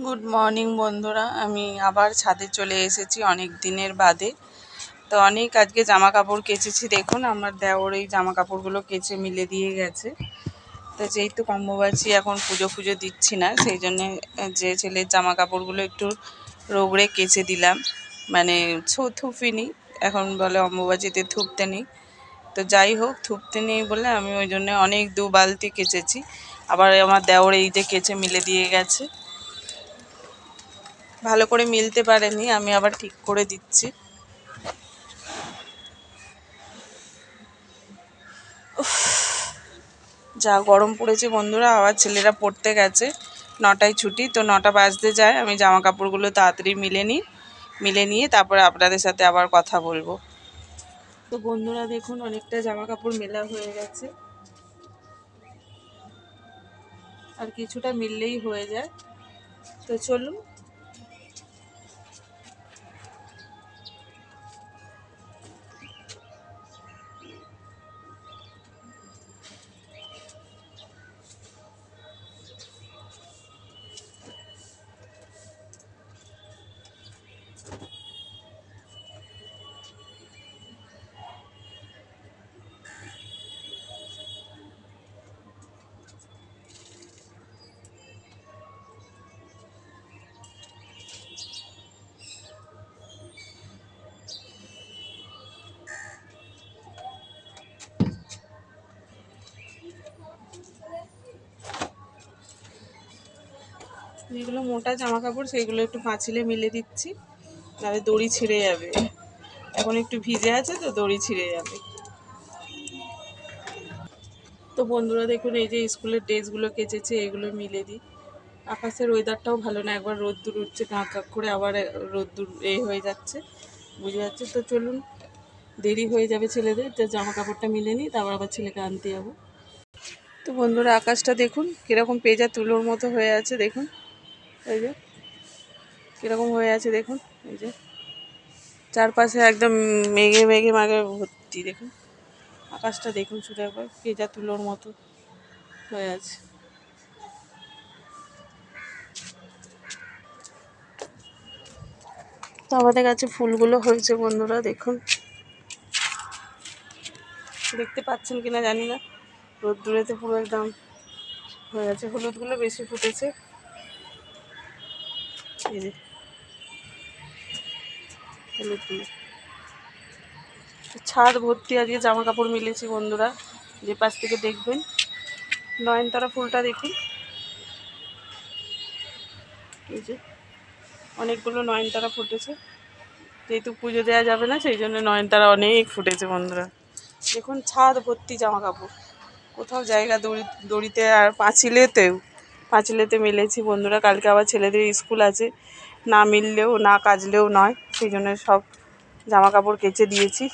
Good morning বন্ধুরা, আমি আবার ছাদে চলে এসেছি অনেক দিনের বাদে। তো অনেক আজকে জামা কাপড় কেচেছি। দেখুন আমার দেওর এই জামা কাপড়গুলো কেচে মিলে দিয়ে গেছে। তো যেহেতু অম্বুবাচী এখন পুজো দিচ্ছি না, সেই জন্যে যে ছেলের জামা কাপড়গুলো একটু রোগড়ে কেচে দিলাম, মানে থুপিনি। এখন বলে অম্বুবাচীতে থুপতে নেই, তো যাই হোক থুপতে নেই বলে আমি ওই জন্য অনেক 2 বালতি কেচেছি। আবার আমার দেওর এই যে কেচে মিলে দিয়ে গেছে, ভালো করে মিলতে পারেনি, আমি আবার ঠিক করে দিচ্ছি। যা গরম পড়েছে বন্ধুরা। আবার ছেলেরা পড়তে গেছে, 9টায় ছুটি, তো 9টা বাজতে যায়। আমি জামা কাপড়গুলো তাড়াতাড়ি মিলে নিয়ে তারপরে আপনাদের সাথে আবার কথা বলবো। তো বন্ধুরা দেখুন অনেকটা জামা কাপড় মেলা হয়ে গেছে, আর কিছুটা মিললেই হয়ে যায়। তো চলুন। যেগুলো মোটা জামা কাপড় সেইগুলো একটু পাঁচিলে মিলে দিচ্ছি, নাহলে দড়ি ছিঁড়ে যাবে। এখন একটু ভিজে আছে তো দড়ি ছিঁড়ে যাবে। তো বন্ধুরা দেখুন এই যে স্কুলের ড্রেসগুলো কেচেছে, এগুলো মিলে দিই। আকাশের ওয়েদারটাও ভালো না, একবার রোদ্দুর উঠছে কাঁক কাক করে, আবার রোদ্দুর হয়ে যাচ্ছে, বুঝে যাচ্ছে। তো চলুন, দেরি হয়ে যাবে ছেলেদের, তো জামা কাপড়টা মিলে নিই, তারপর আবার ছেলেকে আনতে যাবো। তো বন্ধুরা আকাশটা দেখুন কীরকম পেঁজা তুলোর মতো হয়ে আছে, দেখুন এই যে কীরকম হয়ে আছে, দেখুন এই যে চারপাশে একদম মেঘে মেঘে মাঘে ভর্তি। দেখুন আকাশটা দেখুন শুধু একবার, পেঁজা তুলোর মতো হয়ে আছে। তো আমাদের কাছে ফুলগুলো হয়েছে বন্ধুরা, দেখুন দেখতে পাচ্ছেন কিনা জানি না, রোদ্দুরেতে পুরো একদম হয়ে আছে। হলুদগুলো বেশি ফুটেছে, এই যে হলুদগুলো। ছাদ ভর্তি আজকে জামা কাপড় মিলেছি বন্ধুরা। যে পাশ থেকে দেখবেন নয়নতারা ফুলটা দেখুন, এই যে অনেকগুলো নয়নতারা ফুটেছে। যেহেতু পুজো দেওয়া যাবে না সেই জন্য নয়নতারা অনেক ফুটেছে বন্ধুরা। দেখুন ছাদ ভর্তি জামা কাপড়, কোথাও জায়গা দড়িতে আর পাঁচিলেতে মিলেছি বন্ধুরা। কালকে আবার ছেলেদের স্কুল আছে, না মিললেও না কাজলেও নয়, সেই জন্য সব জামা কাপড় কেচে দিয়েছি।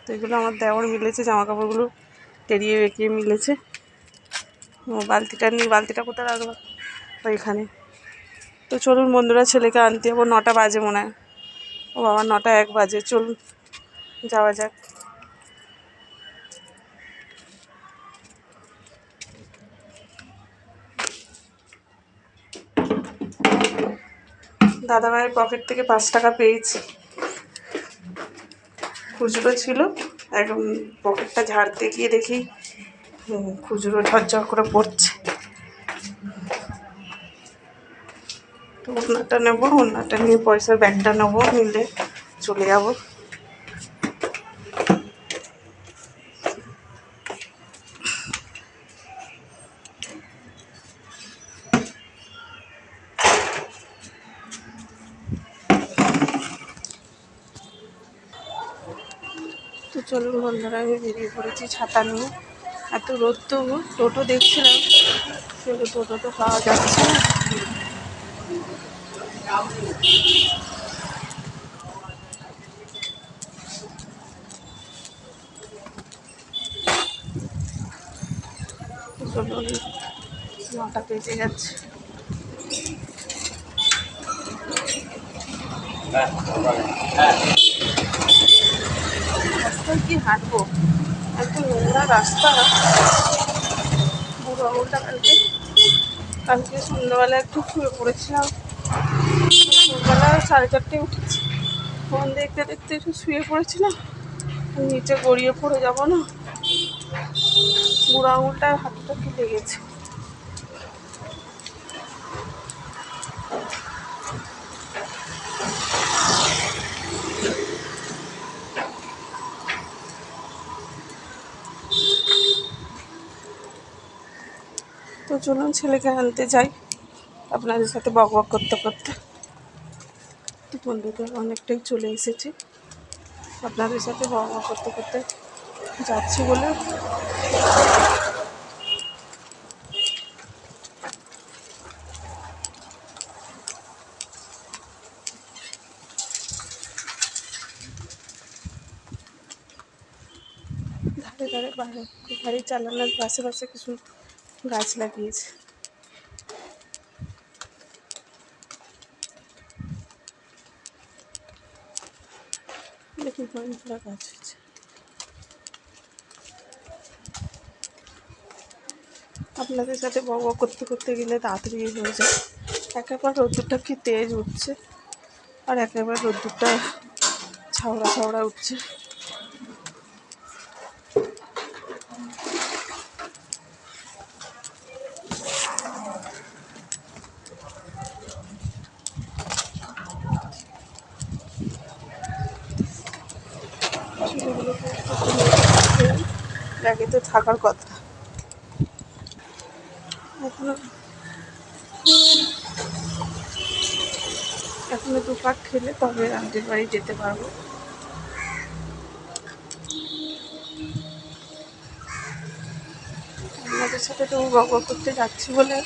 তো এগুলো আমার দেওর মিলেছে, জামা কাপড়গুলো টেরিয়ে বেঁকিয়ে মিলেছে। ও বালতিটা নিয়ে, বালতিটা কোথায় রাখবো, ওইখানে। তো চলুন বন্ধুরা, ছেলেকে আনতে যাবো, 9টা বাজে মনে হয়। ও বাবা 9টা 1 বাজে, চলুন যাওয়া যাক। দাদাভাইয়ের পকেট থেকে 5 টাকা পেয়েছি, খুচরো ছিল। এখন পকেটটা ঝাড়তে গিয়ে দেখি খুচরো ঝরঝর করে পড়ছে। তো ওনারটা নেবো, ওনারটা নিয়ে পয়সার ব্যাগটা নেবো, নিলে চলে যাবো। তো চলুন বন্ধুরা, আমি বেরিয়ে পড়েছি ছাতা নিয়ে। এত রোদ, তো টোটো দেখছিলাম কিন্তু টোটো তো পাওয়া যাচ্ছে না। তো চলুন, 9টা বেজে যাচ্ছে। রাস্তায় কি হাঁটবো, এত নোংরা রাস্তা। গরমটা কালকে সন্ধ্যাবেলা একটু শুয়ে পড়েছিলাম, সন্ধ্যাবেলা 4:30টায় উঠেছি, ফোন দেখতে দেখতে একটু শুয়ে পড়েছিলাম, নিচে গড়িয়ে পড়ে যাবো না, বুড়ো আঙুলটার হাতটা ফুলে গেছে। তো চলুন ছেলেকে আনতে যাই আপনাদের সাথে বক বক করতে করতে। তো বন্ধুদের অনেকটাই চলে এসেছি, আপনাদের সাথে বক বক করতে করতে যাচ্ছি বলে ধারে ধারে গাড়ি চালানোর পাশে পাশে কিছু গাছ লাগিয়েছে। দেখুন অনেকগুলো গাছ আছে। আপনাদের সাথে বক বক করতে করতে গেলে তাড়াতাড়ি হয়ে যায়। একেবারে রোদ্দুরটা কি তেজ উঠছে, আর একেবারে রোদ্দুরটা ছাওড়া ছাওড়া উঠছে। ব্যাগে তো থাকার কথা। এখনো 2 পাক খেলে তবে আন্টির বাড়ি যেতে পারবো। আপনাদের সাথে তো বক বক করতে যাচ্ছি বলে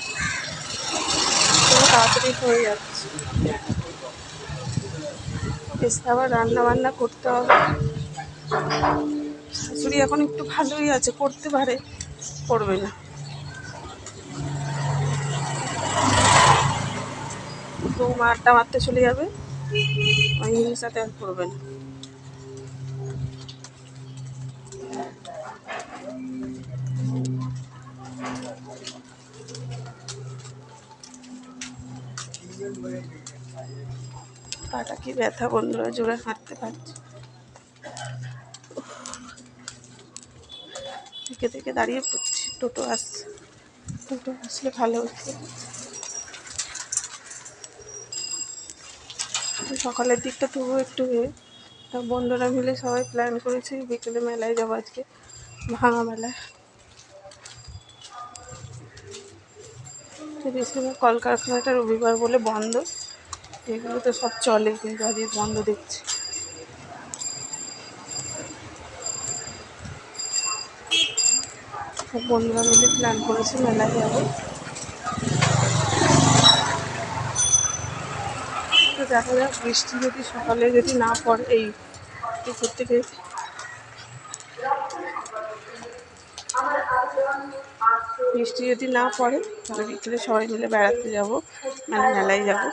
তাড়াতাড়ি হয়ে যাচ্ছে। এসে আবার রান্না বান্না করতে হবে। শাশুড়ি এখন একটু ভালোই আছে, করতে পারে, করবে না। তো আড্ডা মারতে চলে যাবে, ওই সাথে আর করবে না। পাটা কি ব্যথা বন্ধুরা, জোরে হাঁটতে পারছি। থেকে থেকে দাঁড়িয়ে পড়ছি। টোটো আসলে ভালো হতো। সকালের দিকটা তবুও একটু বন্ধুরা মিলে সবাই প্ল্যান করেছি বিকেলে মেলায় যাবো, আজকে ভাঙা মেলায়। তো বেশিরভাগ কলকারখানাটা রবিবার বলে বন্ধ, এগুলো তো সব চলে, কিন্তু আজকে বন্ধ দেখছি। সব বন্ধুরা মিলে প্ল্যান করেছি মেলায় যাবো। তো দেখা যাক, বৃষ্টি যদি সকালে যদি না পড়ে, এই পুকুর থেকে বৃষ্টি যদি না পড়ে তাহলে বিকেলে সবাই মিলে বেড়াতে যাবো, মানে মেলায় যাবো।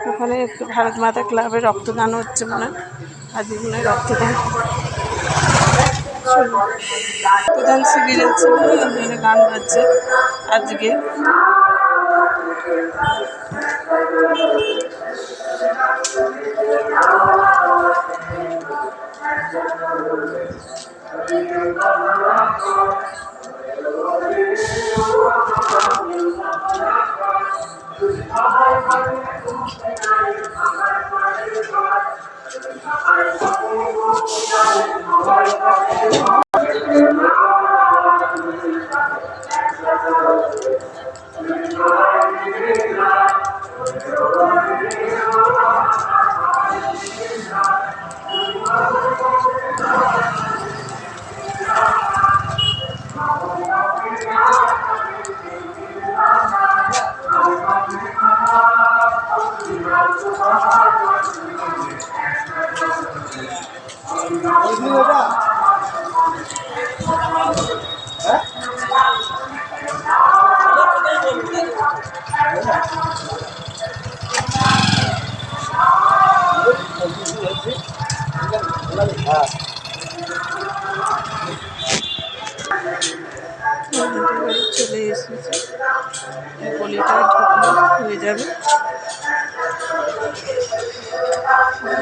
ওখানে একটু ভারত মাতা ক্লাবের রক্তদান হচ্ছে মনে হয়, আজকে মনে হয় রক্তদান রক্তদান শিবির আছে, গান বাজছে আজকে। ঘন্টার বাড়ি চলে এসেছে। গলিটা ঢুকলে হয়ে যাবে।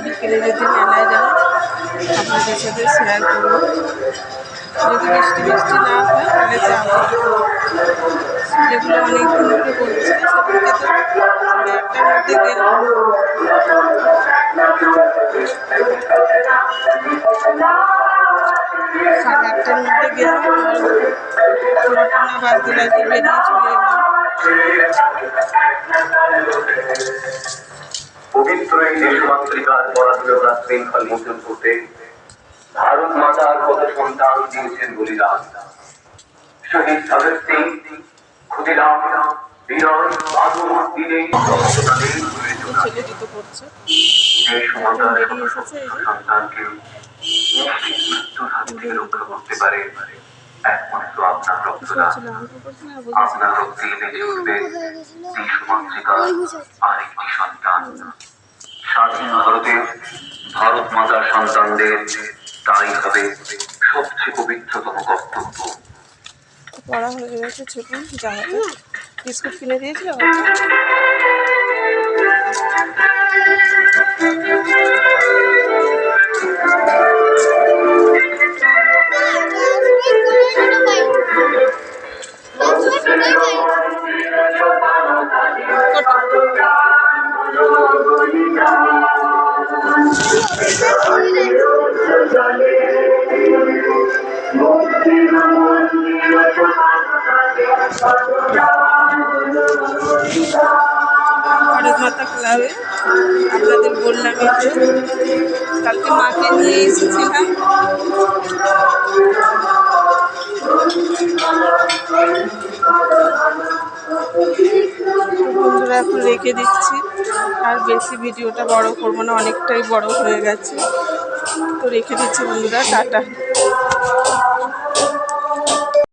বিকেলে যদি মেলায় যাই আপনাদের সাথে শেয়ার করবো। যদি বৃষ্টি বৃষ্টি না হয় তাহলে যাবো। ছেলেগুলো অনেক দিন ধরে বলছে, সেদিনকে তো 8টার মধ্যে গেলাম। 8:30টার মধ্যে গেলাম, 9টা না বাজতে বাজতে বেরিয়ে চলে এলাম। পবিত্র এই দেশমাতৃকার পরাধীনতা শৃঙ্খল মোচন করতে ভারত মাতার কত সন্তান দিয়েছেন বলিদান। শহীদ ভগৎ সিং, ক্ষুদিরাম, বিনয়, বাদল, বিনয়, ছেলে জুতো পড়ছে, দেশ মাতার বেরিয়ে এসেছে। এই যে সন্তানকে নিশ্চিত মৃত্যুর হাত থেকে রক্ষা করতে পারে একমাত্র আপনার রক্তদান। আপনার রক্তে বেঁচে উঠবে দেশমাতৃকার আরেকটি সন্তান। স্বাধীন ভারতে ভারত মাতার সন্তানদের তাই হবে সবচেয়ে পবিত্রতম কর্তব্য। পড়া হয়ে গেছে, ছোটুন যা হবে। বিস্কুট কিনে দিয়েছিল। ভারত মাতা ক্লাবে আপনাদের বললাম, যে কালকে মাকে নিয়ে এসেছিলাম। বন্ধুরা এখন রেখে দিচ্ছি, আর বেশি ভিডিওটা বড় করবো না, অনেকটাই বড় হয়ে গেছে। তো রেখে দিচ্ছি বন্ধুরা, টাটা।